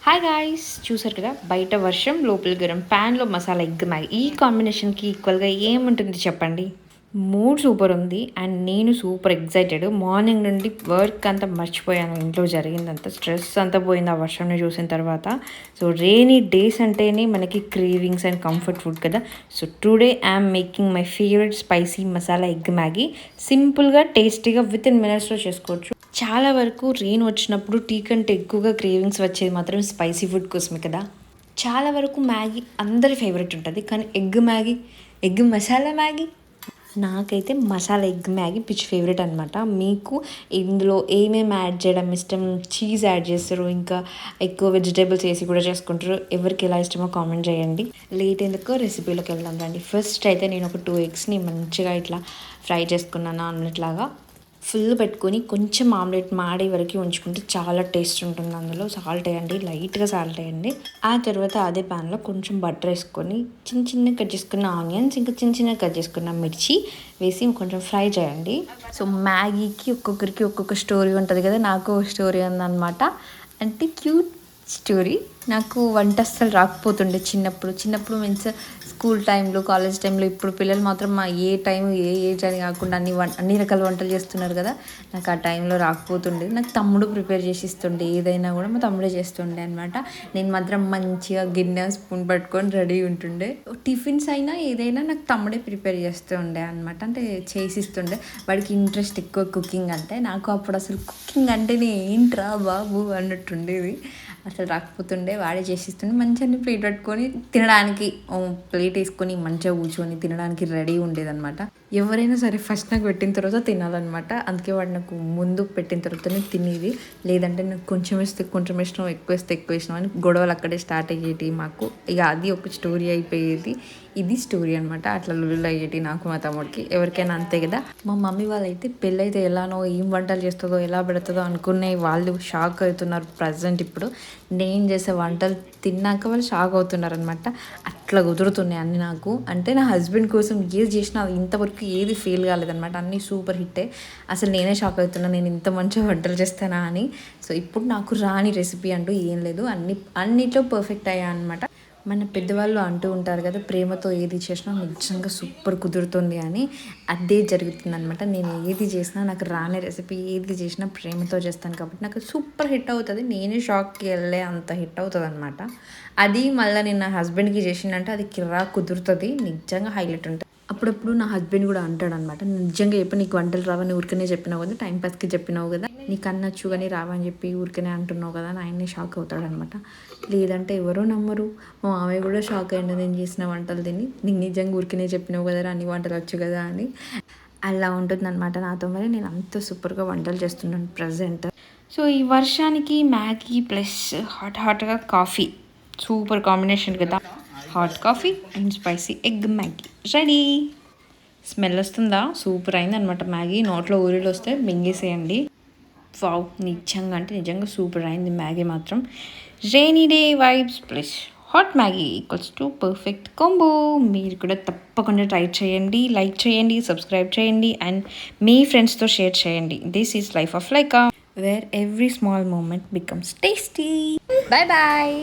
Hi guys, చూసారు కదా, బయట వర్షం లోపల గరం, ప్యాన్లో మసాలా ఎగ్ మ్యాగీ. ఈ కాంబినేషన్కి ఈక్వల్గా ఏముంటుంది చెప్పండి. మూడ్ సూపర్ ఉంది అండ్ నేను సూపర్ ఎగ్జైటెడ్. మార్నింగ్ నుండి వర్క్ అంతా మర్చిపోయాను, ఇంట్లో జరిగిందంతా స్ట్రెస్ అంతా పోయింది ఆ వర్షంని చూసిన తర్వాత. సో రెయినీ డేస్ అంటేనే మనకి క్రేవింగ్స్ అండ్ కంఫర్ట్ ఫుడ్ కదా. So today I'm making my favourite spicy masala egg Maggi. సింపుల్గా టేస్టీగా విత్ ఇన్ మినిట్స్లో చేసుకోవచ్చు. చాలా వరకు రెయిన్ వచ్చినప్పుడు టీ కంటే ఎక్కువగా క్రేవింగ్స్ వచ్చేది మాత్రం స్పైసీ ఫుడ్ కోసమే కదా. చాలా వరకు మ్యాగీ అందరి ఫేవరెట్ ఉంటుంది, కానీ egg Maggi, egg masala Maggi, నాకైతే మసాలా ఎగ్ మ్యాగీ పిచ్ ఫేవరెట్ అనమాట. మీకు ఇందులో ఏమేమి యాడ్ చేయడం ఇష్టం? చీజ్ యాడ్ చేస్తారు, ఇంకా ఎక్కువ వెజిటేబుల్స్ వేసి కూడా చేసుకుంటారు. ఎవరికి ఎలా ఇష్టమో కామెంట్ చేయండి. లేట్ ఎందుకు రెసిపీలోకి వెళ్దాం రండి. ఫస్ట్ అయితే నేను ఒక 2 ఎగ్స్ని మంచిగా ఇట్లా ఫ్రై చేసుకున్నాను ఆమ్లెట్ లాగా. ఫుల్ పెట్టుకొని కొంచెం ఆమ్లెట్ మాడే వరకు ఉంచుకుంటే చాలా టేస్ట్ ఉంటుంది. అందులో సాల్ట్ వేయండి, లైట్గా సాల్ట్ వేయండి. ఆ తర్వాత అదే ప్యాన్లో కొంచెం బటర్ వేసుకొని చిన్న చిన్న కట్ చేసుకున్న ఆనియన్స్, ఇంకా చిన్న చిన్న కట్ చేసుకున్న మిర్చి వేసి కొంచెం ఫ్రై చేయండి. సో మ్యాగీకి ఒక్కొక్కరికి ఒక్కొక్క స్టోరీ ఉంటుంది కదా, నాకు స్టోరీ ఉందన్నమాట. అంటే క్యూట్ స్టోరీ. నాకు వంట అస్సలు రాకపోతుండే చిన్నప్పుడు మీన్స్ స్కూల్ టైంలో, కాలేజ్ టైంలో. ఇప్పుడు పిల్లలు మాత్రం ఏ టైం ఏ ఏజ్ అని కాకుండా అన్ని రకాల వంటలు చేస్తున్నారు కదా. నాకు ఆ టైంలో రాకపోతుండే. నాకు తమ్ముడు ప్రిపేర్ చేసి ఇస్తుండే, ఏదైనా కూడా మా తమ్ముడే చేస్తుండే అనమాట. నేను మాత్రం మంచిగా గిన్నె స్పూన్ పట్టుకొని రెడీ ఉంటుండే. టిఫిన్స్ అయినా ఏదైనా నాకు తమ్ముడే ప్రిపేర్ చేస్తూ ఉండే అనమాట. అంటే చేసిస్తుండే. వాడికి ఇంట్రెస్ట్ ఎక్కువ కుకింగ్ అంటే. నాకు అప్పుడు అసలు కుకింగ్ అంటేనే ఏంట్రా బాబు అన్నట్టుండేది. అసలు రాకపోతుండే. వాడే చేసిస్తుండే. మంచిగా ప్లేట్ పట్టుకొని తినడానికి ప్లేట్ వేసుకొని మంచిగా కూర్చొని తినడానికి రెడీ ఉండేదన్నమాట. ఎవరైనా సరే ఫస్ట్ నాకు పెట్టిన తర్వాత తినాలన్నమాట. అందుకే వాడు నాకు ముందు పెట్టిన తర్వాతనే తినేది. లేదంటే నాకు కొంచెం వేస్తే కొంచెం ఇష్టం, ఎక్కువ వేస్తే ఎక్కువ ఇష్టం అని గొడవలు అక్కడే స్టార్ట్ అయ్యేటి మాకు. ఇక అది ఒక స్టోరీ అయిపోయేది. ఇది స్టోరీ అనమాట. అట్లా లొల్లు అయ్యేటి నాకు మా తమ్ముడికి. ఎవరికైనా అంతే కదా. మా మమ్మీ వాళ్ళైతే పెళ్ళైతే ఎలానో, ఏం వంటలు చేస్తుందో, ఎలా పెడుతుందో అనుకునే వాళ్ళు షాక్ అవుతున్నారు ప్రజెంట్. ఇప్పుడు నేను చేసే వంటలు తిన్నాక వాళ్ళు షాక్ అవుతున్నారు అనమాట. అట్లా కుదురుతున్నాయి అన్నీ నాకు. అంటే నా హస్బెండ్ కోసం ఏది చేసినా ఇంతవరకు ఏది ఫెయిల్ కాలేదనమాట. అన్నీ సూపర్ హిట్టే. అసలు నేనే షాక్ అవుతున్నా, నేను ఇంత మంచిగా వంటలు చేస్తానా అని. సో ఇప్పుడు నాకు రాని రెసిపీ అంటూ ఏం లేదు, అన్నిట్లో పర్ఫెక్ట్ అయ్యా అనమాట. మన పెద్దవాళ్ళు అంటూ ఉంటారు కదా, ప్రేమతో ఏది చేసినా నిజంగా సూపర్ కుదురుతుంది అని. అదే జరుగుతుంది అనమాట. నేను ఏది చేసినా, నాకు రాని రెసిపీ ఏది చేసినా ప్రేమతో చేస్తాను కాబట్టి నాకు సూపర్ హిట్ అవుతుంది. నేనే షాక్కి వెళ్ళే అంత హిట్ అవుతుంది అనమాట. అది మళ్ళీ నేను నా హస్బెండ్కి చేసిందంటే అది కిర్రా కుదురుతుంది, నిజంగా హైలైట్ ఉంటుంది. అప్పుడప్పుడు నా హస్బెండ్ కూడా అంటాడు అనమాట, నిజంగా ఎప్పుడు నీకు వంటలు రావని ఊరికనే చెప్పినావు కదా, టైంపాస్కి చెప్పినావు కదా, నీకు అన్నచ్చు కానీ రావని చెప్పి ఊరికనే అంటున్నావు కదా అని ఆయన్ని షాక్ అవుతాడనమాట. లేదంటే ఎవరో నమ్మరు. మా మామయ్య కూడా షాక్ అయ్యిండు నేను చేసిన వంటలు తిని. నీకు నిజంగా ఊరికనే చెప్పినావు కదా అన్ని వంటలు వచ్చు కదా అని. అలా ఉంటుందన్నమాట నాతో. మరి నేను అంత సూపర్గా వంటలు చేస్తున్నాను ప్రజెంట్. సో ఈ వర్షానికి మ్యాగీ ప్లస్ హాట్గా కాఫీ సూపర్ కాంబినేషన్ కదా. Hot coffee and spicy egg Maggi ready. Smell వస్తుందా? సూపర్ అయిందనమాట మ్యాగీ. నోట్లో ఊరిలో వస్తే మింగేసేయండి. వావ్, నిజంగా అంటే నిజంగా సూపర్ అయింది మ్యాగీ మాత్రం. Rainy day vibes plus hot Maggi equals to perfect combo. మీరు కూడా తప్పకుండా ట్రై చేయండి, లైక్ చేయండి, సబ్స్క్రైబ్ చేయండి అండ్ మీ ఫ్రెండ్స్తో షేర్ చేయండి. This is life of Laika, where every small moment becomes tasty. Bye bye.